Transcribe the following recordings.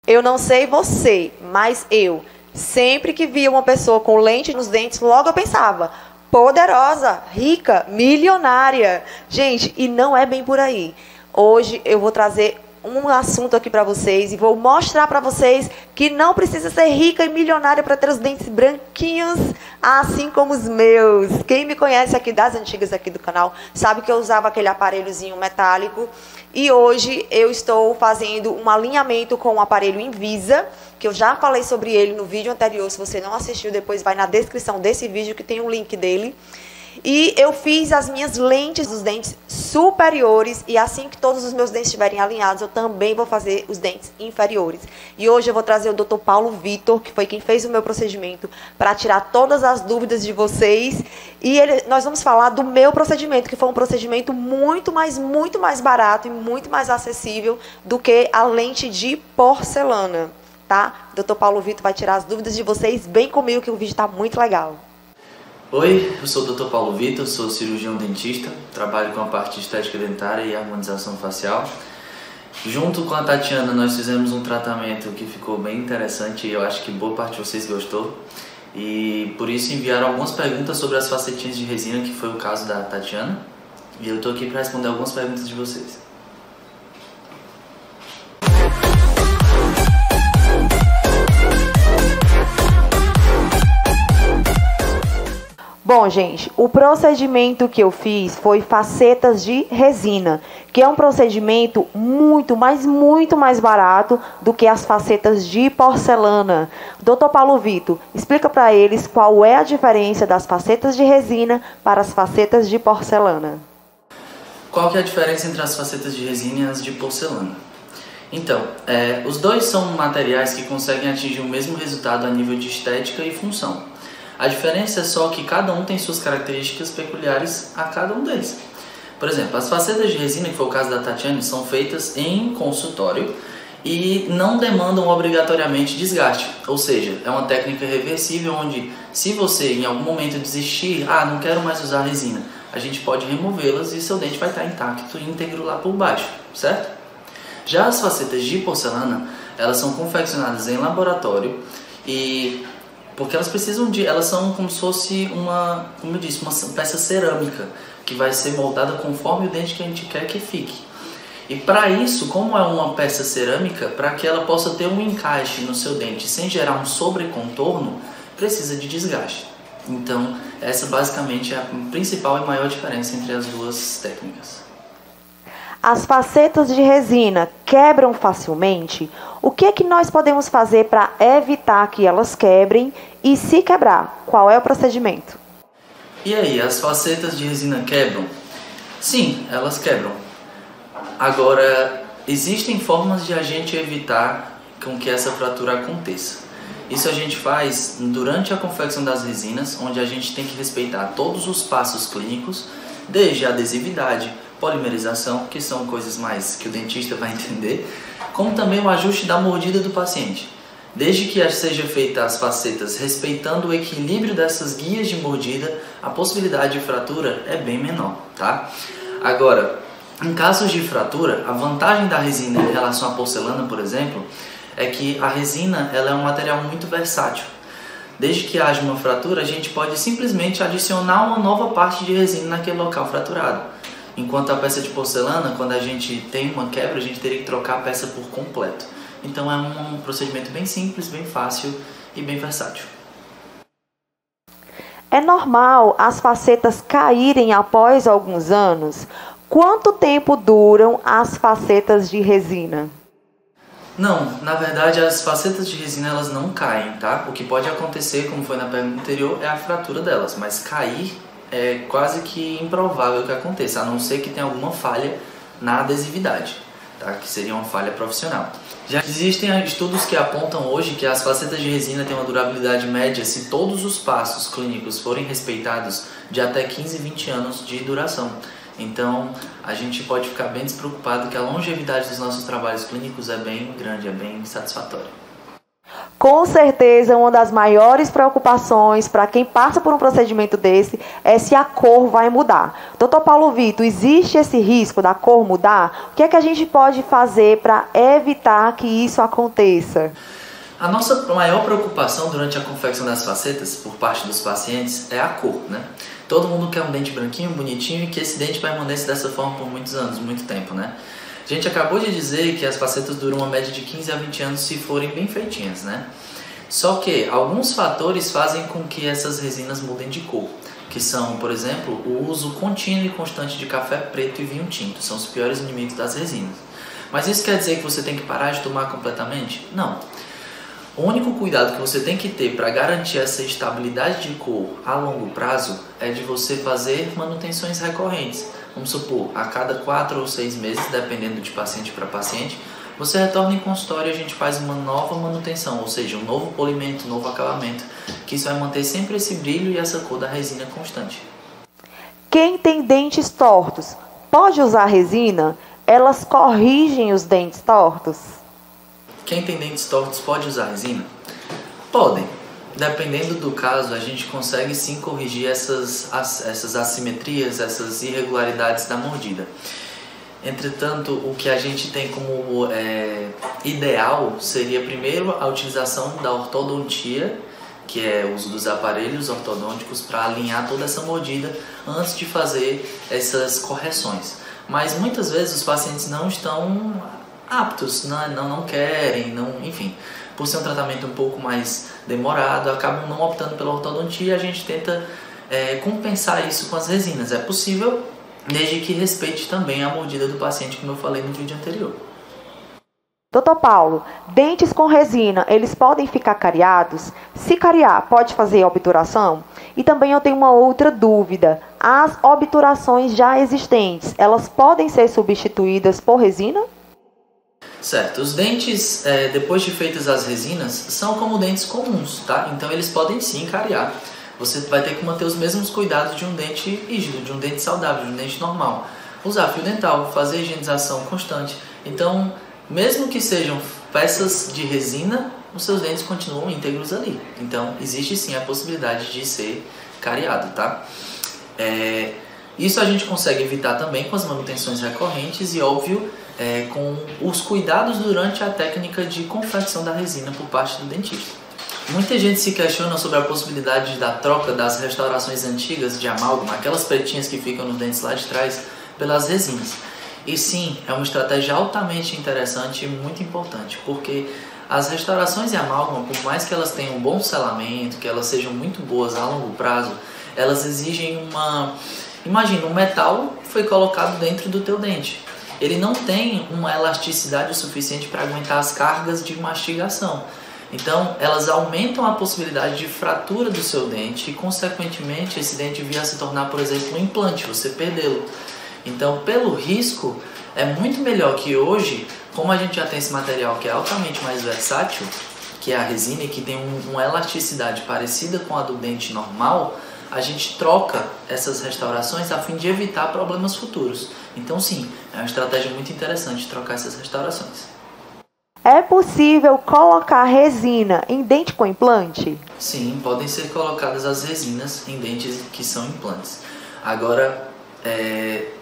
Eu não sei você, mas eu, sempre que via uma pessoa com lente nos dentes, logo eu pensava, poderosa, rica, milionária. Gente, e não é bem por aí. Hoje eu vou trazer um assunto aqui para vocês e vou mostrar para vocês que não precisa ser rica e milionária para ter os dentes branquinhos, assim como os meus. Quem me conhece aqui das antigas aqui do canal sabe que eu usava aquele aparelhozinho metálico e hoje eu estou fazendo um alinhamento com o aparelho Invisa, que eu já falei sobre ele no vídeo anterior. Se você não assistiu, depois vai na descrição desse vídeo que tem um link dele. E eu fiz as minhas lentes dos dentes superiores e assim que todos os meus dentes estiverem alinhados, eu também vou fazer os dentes inferiores. E hoje eu vou trazer o Dr. Paulo Vitor, que foi quem fez o meu procedimento, para tirar todas as dúvidas de vocês. E nós vamos falar do meu procedimento, que foi um procedimento muito mais barato e muito mais acessível do que a lente de porcelana, tá? Dr. Paulo Vitor vai tirar as dúvidas de vocês bem comigo, que o vídeo está muito legal. Oi, eu sou o Dr. Paulo Vitor, sou cirurgião dentista, trabalho com a parte de estética dentária e harmonização facial. Junto com a Tatiana, nós fizemos um tratamento que ficou bem interessante e eu acho que boa parte de vocês gostou. E por isso enviaram algumas perguntas sobre as facetinhas de resina, que foi o caso da Tatiana. E eu estou aqui para responder algumas perguntas de vocês. Bom, gente, o procedimento que eu fiz foi facetas de resina, que é um procedimento muito mais barato do que as facetas de porcelana. Dr. Paulo Vitor, explica para eles qual é a diferença das facetas de resina para as facetas de porcelana. Qual que é a diferença entre as facetas de resina e as de porcelana? Então, os dois são materiais que conseguem atingir o mesmo resultado a nível de estética e função. A diferença é só que cada um tem suas características peculiares a cada um deles. Por exemplo, as facetas de resina, que foi o caso da Tatiana, são feitas em consultório e não demandam obrigatoriamente desgaste. Ou seja, é uma técnica reversível onde, se você em algum momento desistir, não quero mais usar resina, a gente pode removê-las e seu dente vai estar intacto e íntegro lá por baixo, certo? Já as facetas de porcelana, elas são confeccionadas em laboratório e porque elas são como se fosse uma peça cerâmica que vai ser moldada conforme o dente que a gente quer que fique. E para isso, como é uma peça cerâmica, para que ela possa ter um encaixe no seu dente sem gerar um sobrecontorno, precisa de desgaste. Então, essa basicamente é a principal e maior diferença entre as duas técnicas. As facetas de resina quebram facilmente? O que é que nós podemos fazer para evitar que elas quebrem? E se quebrar, qual é o procedimento? E aí, as facetas de resina quebram? Sim, elas quebram. Agora, existem formas de a gente evitar com que essa fratura aconteça. Isso a gente faz durante a confecção das resinas, onde a gente tem que respeitar todos os passos clínicos, desde a adesividade, polimerização, que são coisas mais que o dentista vai entender, como também o ajuste da mordida do paciente. Desde que seja feita as facetas respeitando o equilíbrio dessas guias de mordida, a possibilidade de fratura é bem menor, tá? Agora, em casos de fratura, a vantagem da resina em relação à porcelana, por exemplo, é que a resina ela é um material muito versátil. Desde que haja uma fratura, a gente pode simplesmente adicionar uma nova parte de resina naquele local fraturado. Enquanto a peça de porcelana, quando a gente tem uma quebra, a gente teria que trocar a peça por completo. Então é um procedimento bem simples, bem fácil e bem versátil. É normal as facetas caírem após alguns anos? Quanto tempo duram as facetas de resina? Não, na verdade as facetas de resina elas não caem, tá? O que pode acontecer, como foi na pergunta anterior, é a fratura delas, mas cair é quase que improvável que aconteça, a não ser que tenha alguma falha na adesividade, tá? Que seria uma falha profissional. Já existem estudos que apontam hoje que as facetas de resina têm uma durabilidade média, se todos os passos clínicos forem respeitados, de até 15, 20 anos de duração. Então, a gente pode ficar bem despreocupado que a longevidade dos nossos trabalhos clínicos é bem grande, é bem satisfatória. Com certeza, uma das maiores preocupações para quem passa por um procedimento desse é se a cor vai mudar. Doutor Paulo Vitor, existe esse risco da cor mudar? O que é que a gente pode fazer para evitar que isso aconteça? A nossa maior preocupação durante a confecção das facetas, por parte dos pacientes, é a cor, né? Todo mundo quer um dente branquinho, bonitinho e que esse dente permaneça dessa forma por muitos anos, muito tempo, né? A gente acabou de dizer que as facetas duram uma média de 15 a 20 anos se forem bem feitinhas, né? Só que alguns fatores fazem com que essas resinas mudem de cor, que são, por exemplo, o uso contínuo e constante de café preto e vinho tinto, são os piores inimigos das resinas. Mas isso quer dizer que você tem que parar de tomar completamente? Não. O único cuidado que você tem que ter para garantir essa estabilidade de cor a longo prazo é de você fazer manutenções recorrentes. Vamos supor, a cada 4 ou 6 meses, dependendo de paciente para paciente, você retorna em consultório e a gente faz uma nova manutenção, ou seja, um novo polimento, um novo acabamento, que isso vai manter sempre esse brilho e essa cor da resina constante. Quem tem dentes tortos, pode usar resina? Elas corrigem os dentes tortos? Quem tem dentes tortos pode usar resina? Podem. Dependendo do caso, a gente consegue sim corrigir essas assimetrias, essas irregularidades da mordida. Entretanto, o que a gente tem como ideal seria primeiro a utilização da ortodontia, que é o uso dos aparelhos ortodônticos para alinhar toda essa mordida antes de fazer essas correções. Mas muitas vezes os pacientes não estão aptos, não querem, enfim. Por ser um tratamento um pouco mais demorado, acabam não optando pela ortodontia e a gente tenta compensar isso com as resinas. É possível, desde que respeite também a mordida do paciente, como eu falei no vídeo anterior. Doutor Paulo, dentes com resina, eles podem ficar cariados? Se cariar, pode fazer obturação? E também eu tenho uma outra dúvida. As obturações já existentes, elas podem ser substituídas por resina? Certo, os dentes, depois de feitas as resinas, são como dentes comuns, tá? Então eles podem sim cariar. Você vai ter que manter os mesmos cuidados de um dente rígido, de um dente saudável, de um dente normal. Usar fio dental, fazer higienização constante. Então, mesmo que sejam peças de resina, os seus dentes continuam íntegros ali. Então, existe sim a possibilidade de ser cariado, tá? Isso a gente consegue evitar também com as manutenções recorrentes e, óbvio, com os cuidados durante a técnica de confecção da resina por parte do dentista. Muita gente se questiona sobre a possibilidade da troca das restaurações antigas de amálgama, aquelas pretinhas que ficam nos dentes lá de trás, pelas resinas. E sim, é uma estratégia altamente interessante e muito importante, porque as restaurações de amálgama, por mais que elas tenham um bom selamento, que elas sejam muito boas a longo prazo, elas exigem Imagina, um metal foi colocado dentro do teu dente. Ele não tem uma elasticidade suficiente para aguentar as cargas de mastigação. Então, elas aumentam a possibilidade de fratura do seu dente e, consequentemente, esse dente vir a se tornar, por exemplo, um implante, você perdê-lo. Então, pelo risco, é muito melhor que hoje, como a gente já tem esse material que é altamente mais versátil, que é a resina e que tem uma elasticidade parecida com a do dente normal, a gente troca essas restaurações a fim de evitar problemas futuros. Então sim, é uma estratégia muito interessante trocar essas restaurações. É possível colocar resina em dente com implante? Sim, podem ser colocadas as resinas em dentes que são implantes. Agora,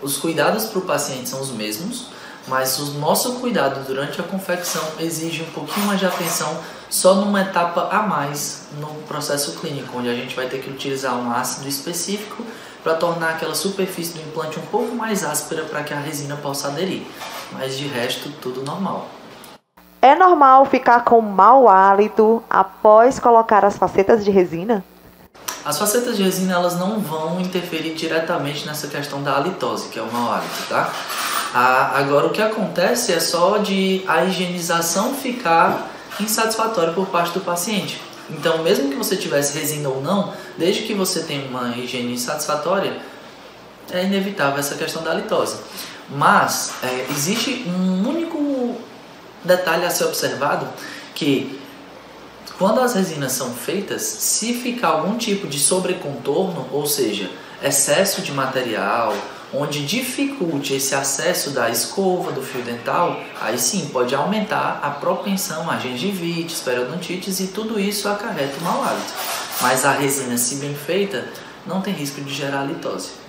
os cuidados para o paciente são os mesmos, mas o nosso cuidado durante a confecção exige um pouquinho mais de atenção só numa etapa a mais no processo clínico, onde a gente vai ter que utilizar um ácido específico para tornar aquela superfície do implante um pouco mais áspera para que a resina possa aderir. Mas de resto, tudo normal. É normal ficar com mau hálito após colocar as facetas de resina? As facetas de resina elas não vão interferir diretamente nessa questão da halitose, que é o mau hálito, tá? Agora o que acontece é só de a higienização ficar insatisfatória por parte do paciente. Então, mesmo que você tivesse resina ou não, desde que você tenha uma higiene insatisfatória, é inevitável essa questão da halitose. Mas existe um único detalhe a ser observado, que quando as resinas são feitas, se ficar algum tipo de sobrecontorno, ou seja, excesso de material, onde dificulte esse acesso da escova, do fio dental, aí sim pode aumentar a propensão a gengivites, periodontites e tudo isso acarreta o mau hálito. Mas a resina, se bem feita, não tem risco de gerar litose.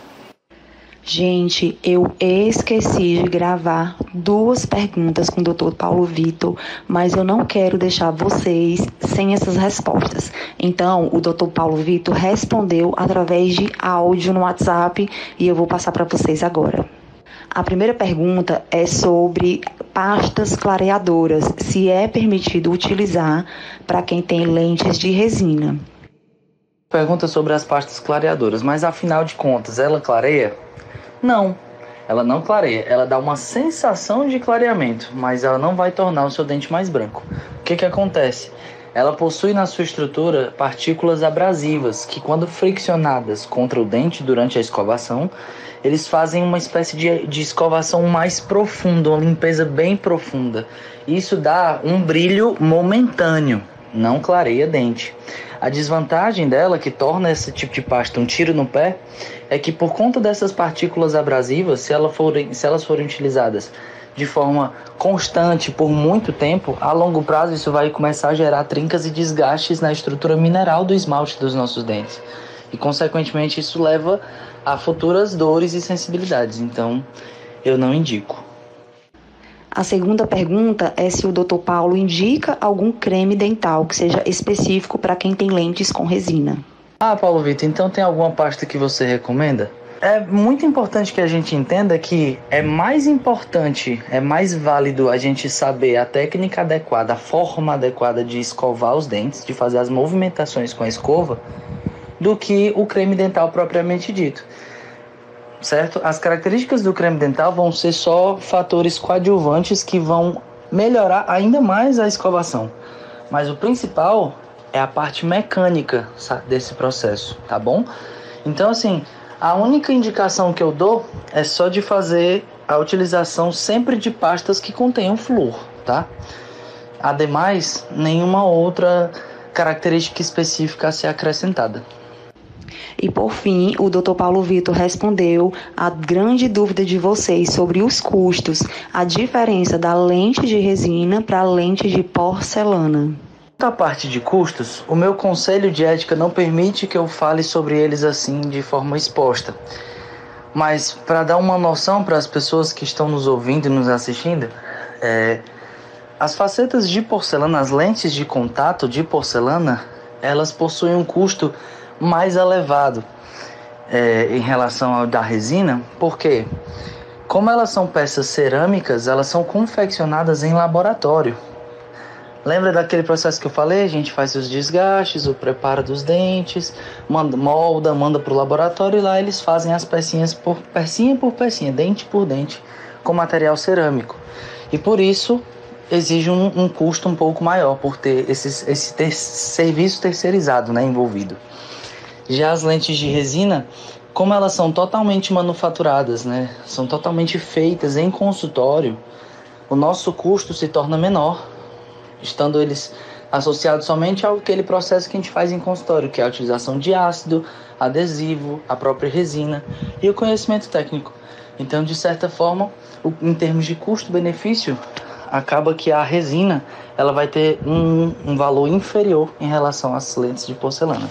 Gente, eu esqueci de gravar 2 perguntas com o Dr. Paulo Vitor, mas eu não quero deixar vocês sem essas respostas. Então, o Dr. Paulo Vitor respondeu através de áudio no WhatsApp e eu vou passar para vocês agora. A primeira pergunta é sobre pastas clareadoras, se é permitido utilizar para quem tem lentes de resina. Pergunta sobre as pastas clareadoras, mas afinal de contas, ela clareia? Não, ela não clareia, ela dá uma sensação de clareamento, mas ela não vai tornar o seu dente mais branco. O que acontece? Ela possui na sua estrutura partículas abrasivas que, quando friccionadas contra o dente durante a escovação, eles fazem uma espécie de escovação mais profunda, uma limpeza bem profunda. Isso dá um brilho momentâneo, não clareia dente. A desvantagem dela, que torna esse tipo de pasta um tiro no pé, é que por conta dessas partículas abrasivas, se elas forem utilizadas de forma constante por muito tempo, a longo prazo isso vai começar a gerar trincas e desgastes na estrutura mineral do esmalte dos nossos dentes. E, consequentemente, isso leva a futuras dores e sensibilidades. Então, eu não indico. A segunda pergunta é se o Dr. Paulo indica algum creme dental que seja específico para quem tem lentes com resina. Paulo Vitor, então tem alguma pasta que você recomenda? É muito importante que a gente entenda que é mais importante, é mais válido a gente saber a técnica adequada, a forma adequada de escovar os dentes, de fazer as movimentações com a escova, do que o creme dental propriamente dito. Certo? As características do creme dental vão ser só fatores coadjuvantes que vão melhorar ainda mais a escovação. Mas o principal é a parte mecânica desse processo, tá bom? Então, assim, a única indicação que eu dou é só de fazer a utilização sempre de pastas que contenham flúor, tá? Ademais, nenhuma outra característica específica a ser acrescentada. E por fim, o Dr. Paulo Vitor respondeu a grande dúvida de vocês sobre os custos, a diferença da lente de resina para a lente de porcelana. Na parte de custos, o meu conselho de ética não permite que eu fale sobre eles assim de forma exposta. Mas para dar uma noção para as pessoas que estão nos ouvindo e nos assistindo, as facetas de porcelana, as lentes de contato de porcelana, elas possuem um custo mais elevado em relação ao da resina, porque como elas são peças cerâmicas, elas são confeccionadas em laboratório. Lembra daquele processo que eu falei? A gente faz os desgastes, o preparo dos dentes, molda, manda para o laboratório e lá eles fazem as pecinhas por pecinha, dente por dente, com material cerâmico. E por isso exige um custo um pouco maior por ter esse serviço terceirizado, né, envolvido. Já as lentes de resina, como elas são totalmente manufaturadas, né, são totalmente feitas em consultório, o nosso custo se torna menor, estando eles associados somente àquele processo que a gente faz em consultório, que é a utilização de ácido, adesivo, a própria resina e o conhecimento técnico. Então, de certa forma, em termos de custo-benefício, acaba que a resina ela vai ter um valor inferior em relação às lentes de porcelana.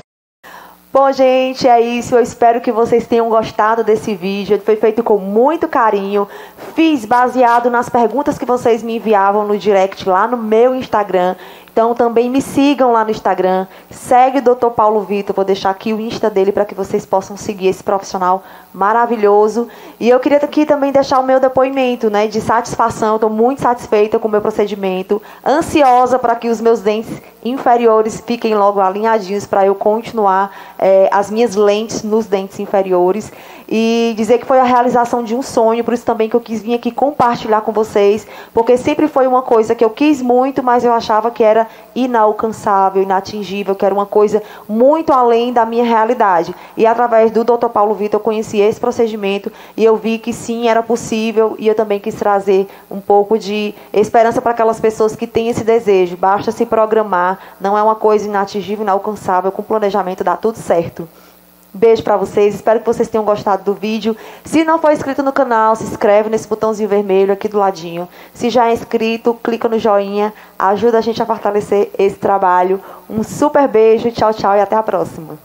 Bom, gente, é isso. Eu espero que vocês tenham gostado desse vídeo. Ele foi feito com muito carinho. Fiz baseado nas perguntas que vocês me enviavam no direct lá no meu Instagram. Então, também me sigam lá no Instagram. Segue o Dr. Paulo Vitor. Vou deixar aqui o Insta dele para que vocês possam seguir esse profissional maravilhoso. E eu queria aqui também deixar o meu depoimento, né, de satisfação. Estou muito satisfeita com o meu procedimento. Ansiosa para que os meus dentes inferiores fiquem logo alinhadinhos para eu continuar as minhas lentes nos dentes inferiores. E dizer que foi a realização de um sonho, por isso também que eu quis vir aqui compartilhar com vocês, porque sempre foi uma coisa que eu quis muito, mas eu achava que era inalcançável, inatingível, que era uma coisa muito além da minha realidade. E através do Dr. Paulo Vitor eu conheci esse procedimento e eu vi que sim, era possível, e eu também quis trazer um pouco de esperança para aquelas pessoas que têm esse desejo. Basta se programar, não é uma coisa inatingível, inalcançável, com planejamento dá tudo certo. Beijo pra vocês, espero que vocês tenham gostado do vídeo. Se não for inscrito no canal, se inscreve nesse botãozinho vermelho aqui do ladinho. Se já é inscrito, clica no joinha, ajuda a gente a fortalecer esse trabalho. Um super beijo, tchau, tchau e até a próxima.